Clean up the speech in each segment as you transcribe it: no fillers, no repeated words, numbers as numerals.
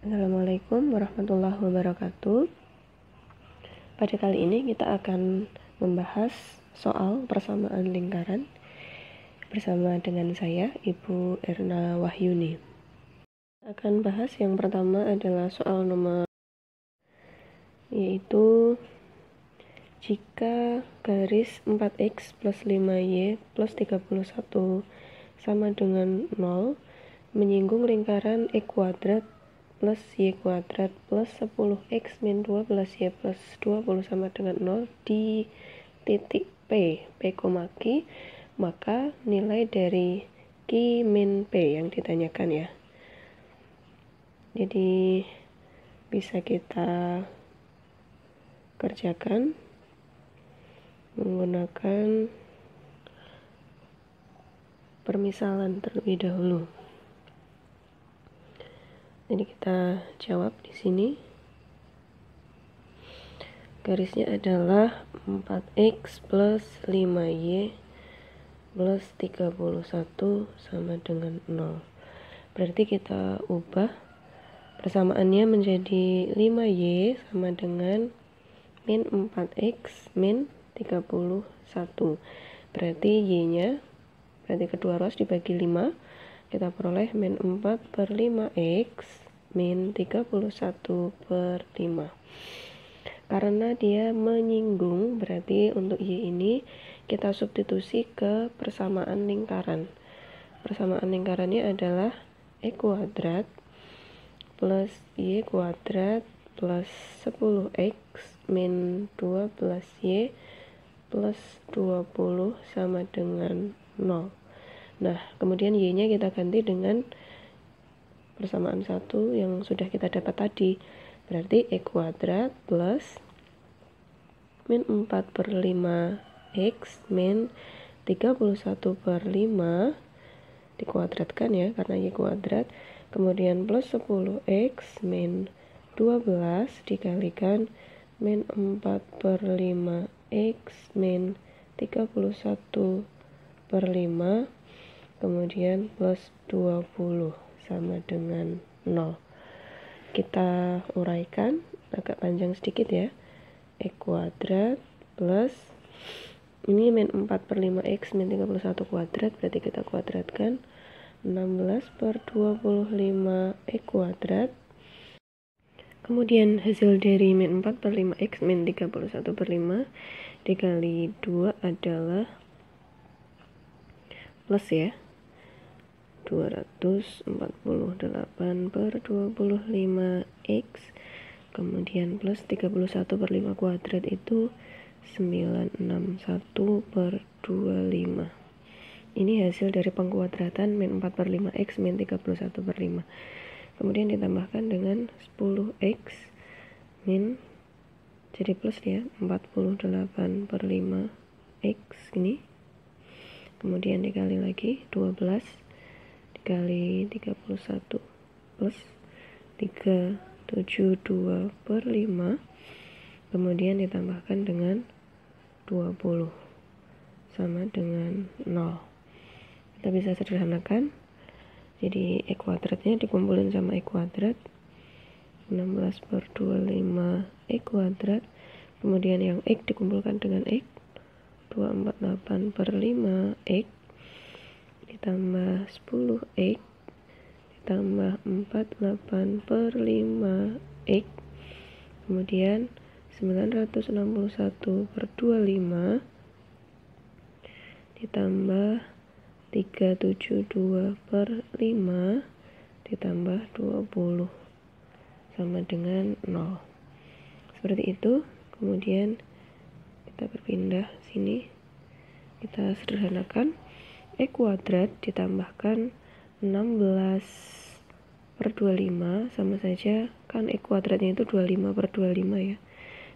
Assalamualaikum warahmatullahi wabarakatuh. Pada kali ini kita akan membahas soal persamaan lingkaran bersama dengan saya, Ibu Erna Wahyuni. Akan bahas yang pertama adalah soal nomor, yaitu jika garis 4x plus 5y plus 31 sama dengan 0 menyinggung lingkaran x kuadrat plus y kuadrat plus 10x min 12y plus 20 sama dengan 0 di titik P, Q, maka nilai dari Q min P yang ditanyakan ya. Jadi bisa kita kerjakan menggunakan permisalan terlebih dahulu. Jadi kita jawab di sini. Garisnya adalah 4x plus 5y plus 31 sama dengan 0. Berarti kita ubah persamaannya menjadi 5y sama dengan min 4x min 31. Berarti y-nya, berarti kedua ruas dibagi 5, kita peroleh min 4 per 5x min 31 per 5. Karena dia menyinggung, berarti untuk y ini kita substitusi ke persamaan lingkaran. Persamaan lingkarannya adalah x kuadrat plus y kuadrat plus 10x min 12y plus 20 sama dengan 0. Nah, kemudian y-nya kita ganti dengan persamaan 1 yang sudah kita dapat tadi. Berarti x kuadrat plus min 4 per 5x min 31 per 5 dikuadratkan ya, karena y kuadrat. Kemudian plus 10x min 12 dikalikan min 4 per 5x min 31 per 5, kemudian plus 20 sama dengan 0. Kita uraikan agak panjang sedikit ya. X kuadrat plus ini min 4 per 5x min 31 kuadrat, berarti kita kuadratkan 16 per 25 x kuadrat. Kemudian hasil dari min 4 per 5x min 31 per 5 dikali 2 adalah plus ya, 248 per 25x, kemudian plus 31 per 5 kuadrat itu 961 per 25. Ini hasil dari pengkuadratan min 4 per 5x min 31 per 5. Kemudian ditambahkan dengan 10x min, jadi plus ya, 48 per 5x ini. Kemudian dikali lagi 12 dikali 31 plus 372 per 5. Kemudian ditambahkan dengan 20 sama dengan 0. Kita bisa sederhanakan. Jadi x kuadratnya dikumpulin sama x kuadrat, 16 per 25 x kuadrat. Kemudian yang x dikumpulkan dengan x, 248 per 5x ditambah 10x ditambah 48 per 5x, kemudian 961 per 25 ditambah 372 per 5 ditambah 20 sama dengan 0. Seperti itu. Kemudian kita berpindah sini, kita sederhanakan. X kuadrat ditambahkan 16 per 25 sama saja, kan X kuadratnya itu 25 per 25 ya.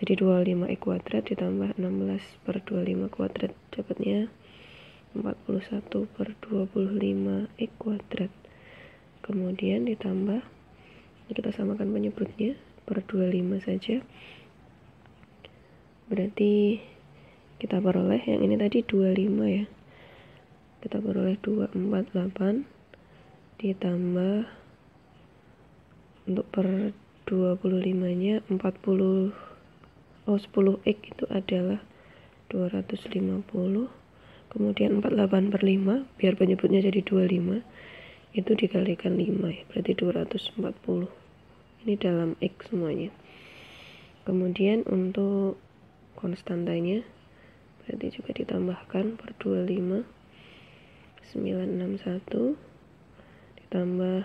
Jadi 25 X kuadrat ditambah 16 per 25 kuadrat, dapatnya 41 per 25 X kuadrat. Kemudian ditambah, kita samakan penyebutnya per 25 saja. Berarti kita peroleh yang ini tadi 25 ya. Kita peroleh 248 ditambah untuk per 25 nya 10 X itu adalah 250, kemudian 48 per 5 biar penyebutnya jadi 25 itu dikalikan 5 ya, berarti 240. Ini dalam X semuanya. Kemudian untuk konstantanya berarti juga ditambahkan per 25 961 ditambah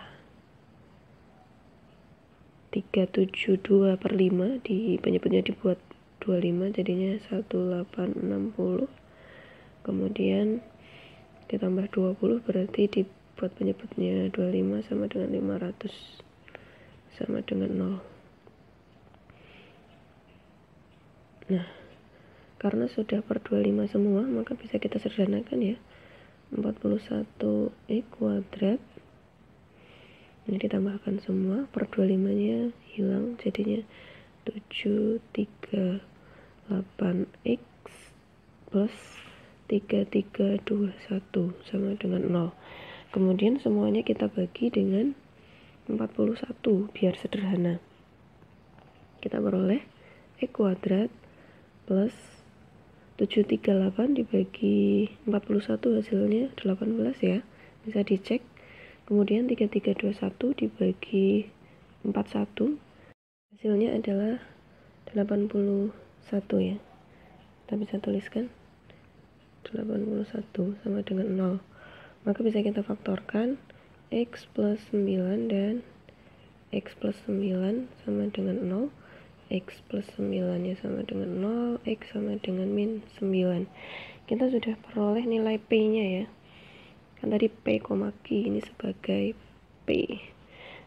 372 per 5 di penyebutnya dibuat 25 jadinya 1860, kemudian ditambah 20 berarti dibuat penyebutnya 25 sama dengan 500 sama dengan 0. Nah, karena sudah per 25 semua maka bisa kita sederhanakan ya. 41 X kuadrat ini ditambahkan semua, per 25 nya hilang jadinya 738 X plus 3321 sama dengan 0. Kemudian semuanya kita bagi dengan 41 biar sederhana. Kita beroleh X kuadrat plus 738 dibagi 41 hasilnya 18 ya, bisa dicek. Kemudian 3321 dibagi 41 hasilnya adalah 81 ya. Kita bisa tuliskan 81 sama dengan 0. Maka bisa kita faktorkan X plus 9 dan X plus 9 sama dengan 0. X plus 9 nya sama dengan 0, X sama dengan min 9. Kita sudah peroleh nilai P nya ya, kan tadi P, Q ini sebagai P.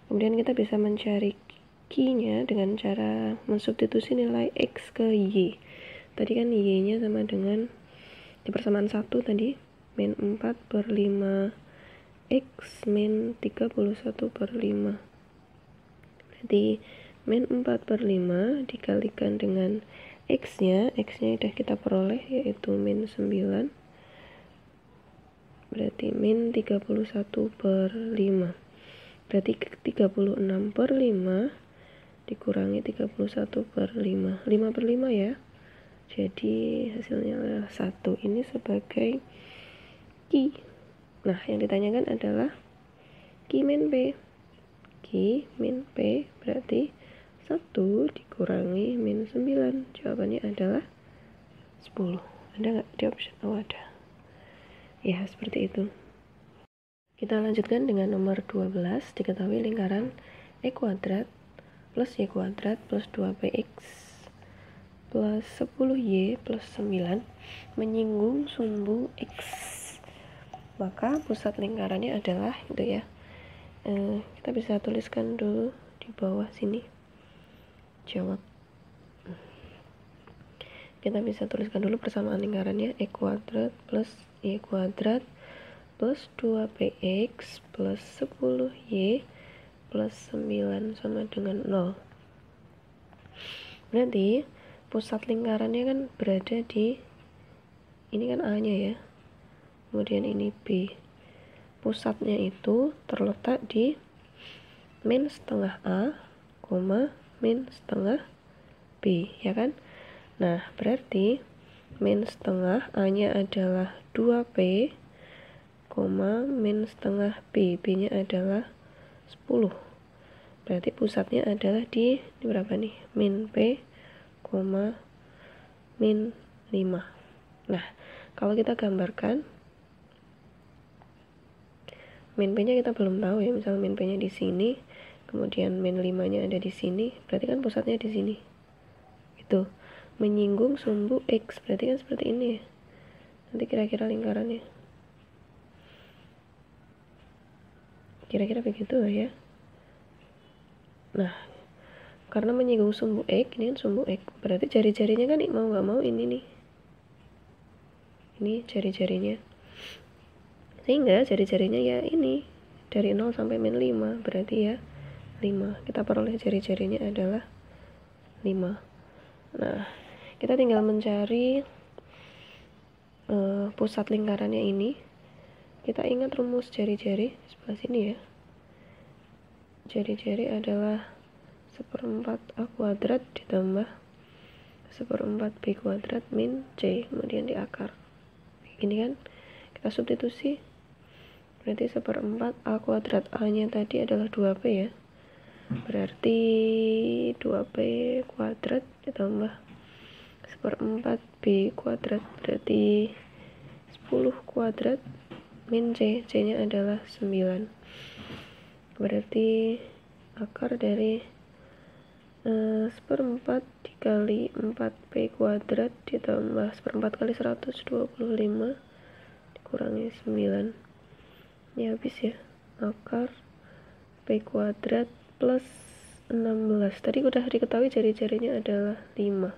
Kemudian kita bisa mencari Q nya dengan cara mensubstitusi nilai X ke Y. Tadi kan Y nya sama dengan di persamaan 1 tadi min 4 per 5 X min 31 per 5, berarti min 4 per 5 dikalikan dengan X nya sudah kita peroleh yaitu min 9, berarti min 31 per 5, berarti 36 per 5 dikurangi 31 per 5 per 5 ya, jadi hasilnya adalah 1. Ini sebagai Q. Nah, yang ditanyakan adalah Q min P. Q min P berarti 1 dikurangi min 9. Jawabannya adalah 10. Ada nggak di option? Oh, ada. Ya, seperti itu. Kita lanjutkan dengan nomor 12. Diketahui lingkaran E kuadrat plus Y kuadrat plus 2PX plus 10Y plus 9 menyinggung sumbu X. Maka pusat lingkarannya adalah itu ya. Kita bisa tuliskan dulu di bawah sini. Jawab. Kita bisa tuliskan dulu persamaan lingkarannya E kuadrat plus Y kuadrat plus 2PX plus 10Y plus 9 sama dengan 0. Berarti pusat lingkarannya kan berada di ini kan A nya ya, kemudian ini B. Pusatnya itu terletak di min setengah A, min setengah B ya kan. Nah, berarti min setengah A nya adalah 2P, min setengah B, B nya adalah 10. Berarti pusatnya adalah di berapa nih? Min P, min 5. Nah, kalau kita gambarkan min P nya kita belum tahu ya, misal min P nya di sini, kemudian min 5 nya ada di sini, berarti kan pusatnya di sini. Itu menyinggung sumbu X, berarti kan seperti ini ya. Nanti kira-kira lingkarannya kira-kira begitu lah ya. Nah, karena menyinggung sumbu X, ini kan sumbu X, berarti jari-jarinya kan mau nggak mau ini nih, ini jari-jarinya, sehingga jari-jarinya ya ini dari 0 sampai min 5, berarti ya 5. Kita peroleh jari-jarinya adalah 5. Nah, kita tinggal mencari pusat lingkarannya ini. Kita ingat rumus jari-jari sebelah sini ya. jari-jari adalah 1/4 A kuadrat ditambah 1/4 B kuadrat min C, kemudian di akar. Ini kan kita substitusi, berarti 1/4 A kuadrat. A nya tadi adalah 2P ya, berarti 2P kuadrat ditambah 1/4 B kuadrat, berarti 10 kuadrat min C. C nya adalah 9, berarti akar dari 1/4 dikali 4P kuadrat ditambah 1/4 kali 125 dikurangi 9, ini habis ya. Akar P kuadrat plus 16, tadi udah diketahui jari-jarinya adalah 5,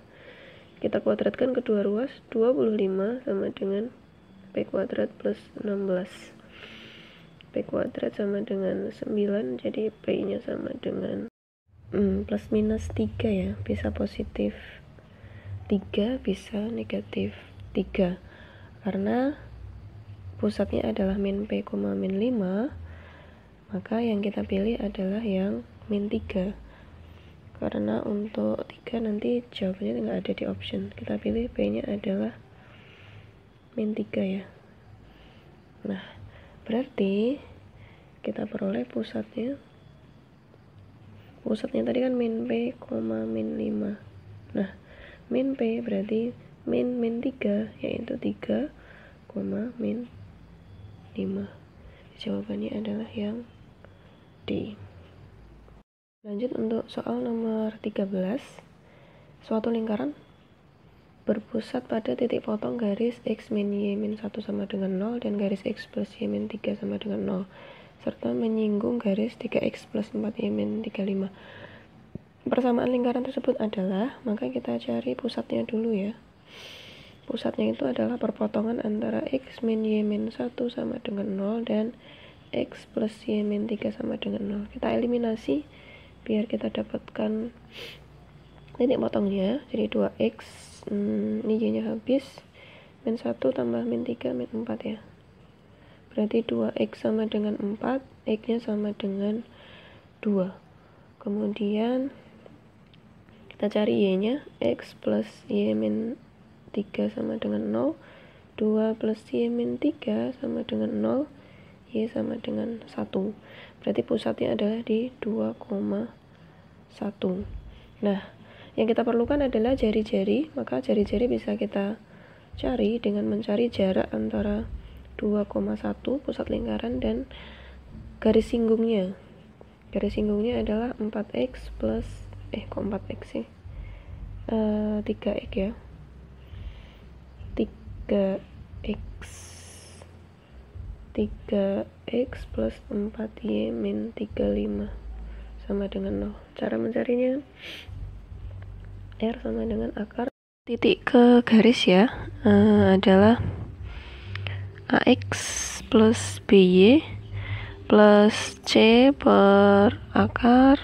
kita kuadratkan kedua ruas, 25 sama dengan P kuadrat plus 16. P kuadrat sama dengan 9, jadi P nya sama dengan plus minus 3 ya, bisa positif 3, bisa negatif 3, karena pusatnya adalah min P, min 5, maka yang kita pilih adalah yang min 3, karena untuk 3 nanti jawabannya nggak ada di option, kita pilih P nya adalah min 3 ya. Nah, berarti kita peroleh pusatnya tadi kan min P, min 5. Nah, min P berarti min 3, yaitu 3, min 5. Jawabannya adalah yang D. Lanjut untuk soal nomor 13. Suatu lingkaran berpusat pada titik potong garis X min Y min 1 sama dengan 0 dan garis X plus Y min 3 sama dengan 0, serta menyinggung garis 3X plus 4Y min 35. Persamaan lingkaran tersebut adalah, maka kita cari pusatnya dulu ya. Pusatnya itu adalah perpotongan antara X min Y min 1 sama dengan 0 dan X plus Y min 3 sama dengan 0. Kita eliminasi biar kita dapatkan titik potongnya, jadi 2X, ini Y nya habis, min 1 tambah min 3 min 4 ya, berarti 2X sama dengan 4, X nya sama dengan 2. Kemudian kita cari Y nya, X plus Y min 3 sama dengan 0, 2 plus Y min 3 sama dengan 0, Y sama dengan 1, berarti pusatnya adalah di 2,1. Nah, yang kita perlukan adalah jari-jari, maka jari-jari bisa kita cari dengan mencari jarak antara 2,1 pusat lingkaran dan garis singgungnya. Garis singgungnya adalah 4X plus 4X sih? 3X ya. 3X plus 4Y min 35 sama dengan 0. Cara mencarinya, R sama dengan akar titik ke garis ya, adalah AX plus BY plus C per akar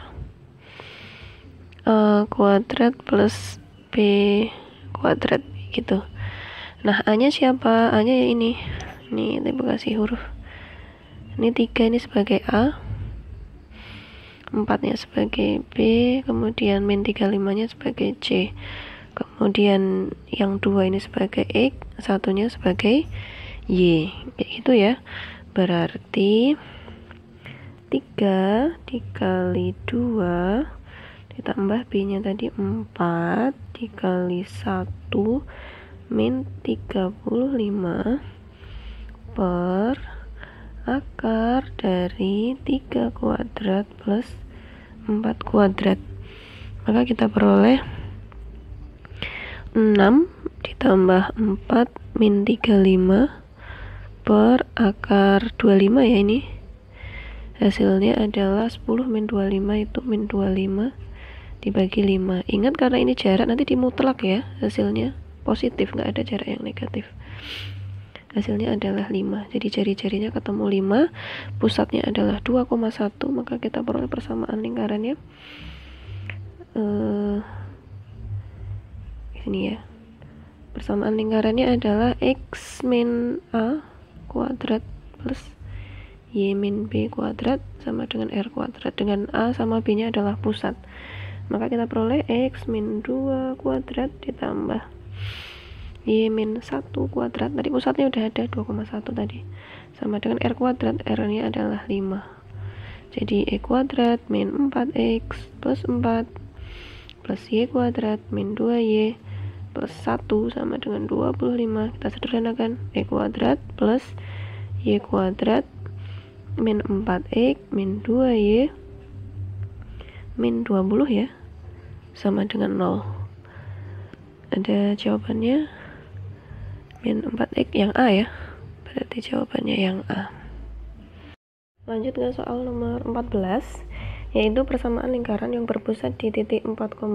kuadrat plus B kuadrat gitu. Nah, A nya siapa? A nya ya ini tipe kasih huruf, ini 3 ini sebagai A, 4 nya sebagai B, kemudian min 35 nya sebagai C, kemudian yang 2 ini sebagai X, satunya sebagai Y, kayak gitu ya. Berarti 3 dikali 2 ditambah B nya tadi 4 dikali 1 min 35 per akar dari 3 kuadrat plus 4 kuadrat, maka kita peroleh 6 ditambah 4 min 35 per akar 25 ya, ini hasilnya adalah 10 min 25 itu min 25 dibagi 5. Ingat, karena ini jarak nanti dimutlak ya, hasilnya positif, nggak ada jarak yang negatif, hasilnya adalah 5. Jadi jari-jarinya ketemu 5, pusatnya adalah 2,1, maka kita peroleh persamaan lingkarannya ini ya. Persamaan lingkarannya adalah X min A kuadrat plus Y min B kuadrat sama dengan R kuadrat, dengan A sama B nya adalah pusat. Maka kita peroleh X min 2 kuadrat ditambah Y min 1 kuadrat, tadi pusatnya udah ada 2,1 tadi, sama dengan R kuadrat, R nya adalah 5. Jadi E kuadrat min 4X plus 4 plus Y kuadrat min 2Y plus 1 sama dengan 25. Kita sederhanakan, E kuadrat plus Y kuadrat min 4X min 2Y min 20 ya, sama dengan 0. Ada jawabannya min 4X yang A ya, berarti jawabannya yang A. Lanjut ke soal nomor 14, yaitu persamaan lingkaran yang berpusat di titik 4,0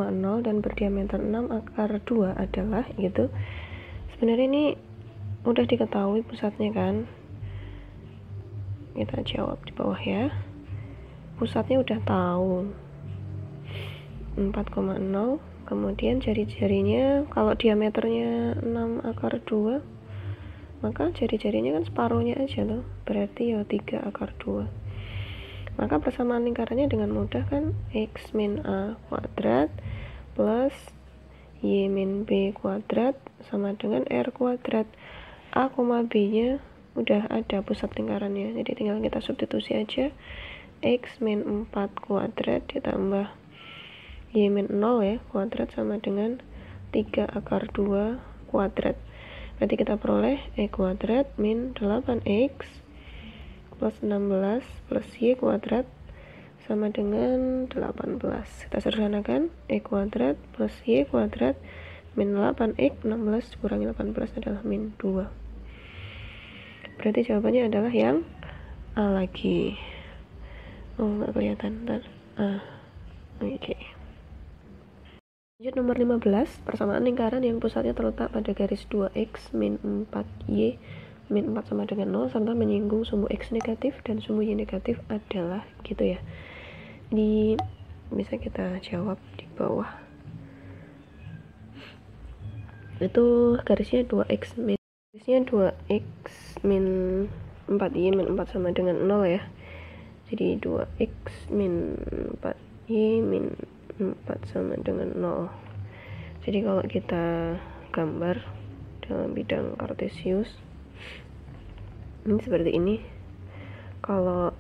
dan berdiameter 6 akar 2 adalah gitu. Sebenarnya ini udah diketahui pusatnya kan, kita jawab di bawah ya. Pusatnya udah tahu 4,0, kemudian jari-jarinya kalau diameternya 6 akar 2, maka jari-jarinya kan separuhnya aja loh, berarti ya 3 akar 2. Maka persamaan lingkarannya dengan mudah kan, X min A kuadrat plus Y min B kuadrat sama dengan R kuadrat. A, B nya udah ada pusat lingkarannya, jadi tinggal kita substitusi aja. X min 4 kuadrat ditambah Y min 0 ya kuadrat sama dengan 3 akar 2 kuadrat. Berarti kita peroleh E kuadrat min 8X plus 16 plus Y kuadrat sama dengan 18. Kita sederhanakan, E kuadrat plus Y kuadrat min 8X, 16 kurangi 18 adalah min 2. Berarti jawabannya adalah yang A lagi. Oh, nggak kelihatan, ntar. Oke. Lanjut nomor 15, persamaan lingkaran yang pusatnya terletak pada garis 2X min 4Y min 4 sama dengan 0 serta menyinggung sumbu X negatif dan sumbu Y negatif adalah gitu ya. Di bisa kita jawab di bawah. Itu garisnya 2X min 4Y min 4 sama dengan 0 ya. Jadi 2X min 4Y min 4 sama dengan 0. Jadi kalau kita gambar dalam bidang kartesius ini seperti ini. Kalau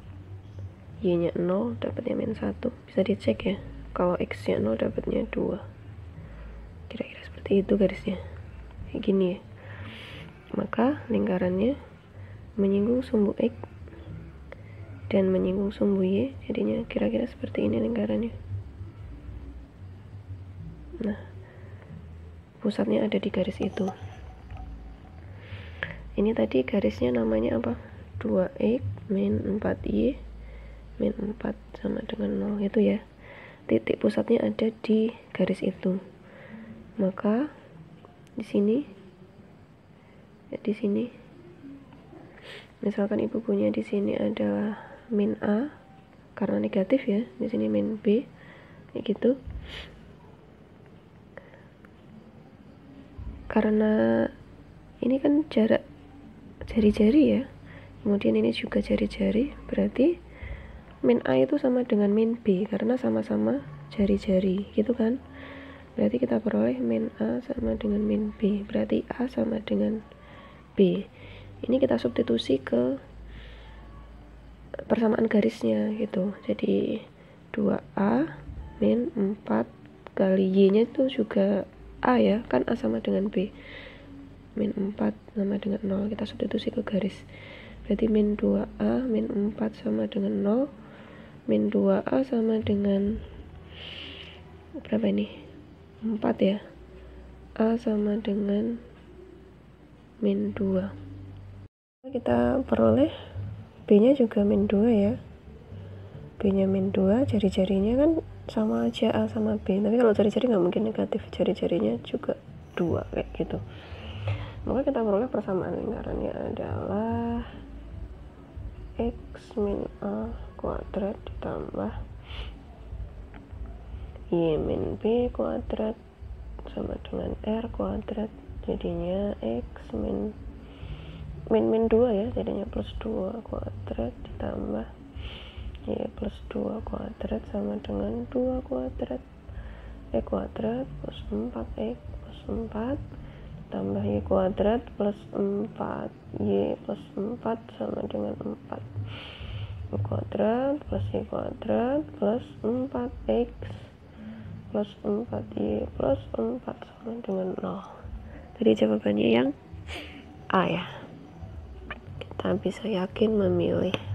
Y nya 0 dapatnya min 1, bisa dicek ya. Kalau X nya 0 dapatnya 2. Kira-kira seperti itu garisnya, kayak gini ya. Maka lingkarannya menyinggung sumbu X dan menyinggung sumbu Y, jadinya kira-kira seperti ini lingkarannya. Nah, pusatnya ada di garis itu. Ini tadi garisnya namanya apa? 2X min 4Y min 4 sama dengan 0 itu ya. Titik pusatnya ada di garis itu. Maka di sini ya, di sini misalkan ibu punya di sini adalah min A karena negatif ya, di sini min B kayak gitu. Karena ini kan jarak jari-jari ya, kemudian ini juga jari-jari, berarti min A itu sama dengan min B karena sama-sama jari-jari gitu kan. Berarti kita peroleh min A sama dengan min B, berarti A sama dengan B. Ini kita substitusi ke persamaan garisnya gitu. Jadi 2A min 4 kali Y nya itu juga A ya, kan A sama dengan B, min 4 sama dengan 0, kita substitusi ke garis. Berarti min 2A min 4 sama dengan 0, min 2A sama dengan berapa ini? 4 ya. A sama dengan min 2. Kita peroleh B nya juga min 2 ya. B nya min 2, jari-jarinya kan sama aja A sama B, tapi kalau jari-jari nggak mungkin negatif, jari-jarinya juga 2 kayak gitu. Maka kita peroleh persamaan lingkarannya adalah X min A kuadrat ditambah Y min B kuadrat sama dengan R kuadrat, jadinya X min min 2 ya, jadinya plus 2 kuadrat ditambah Y plus 2 kuadrat sama dengan 2 kuadrat Y kuadrat plus 4X plus 4 tambah Y kuadrat plus 4 Y plus 4 sama dengan 4 Y kuadrat plus Y kuadrat plus 4X plus 4Y plus 4 sama dengan 0. Jadi jawabannya yang A ya. Kita bisa yakin memilih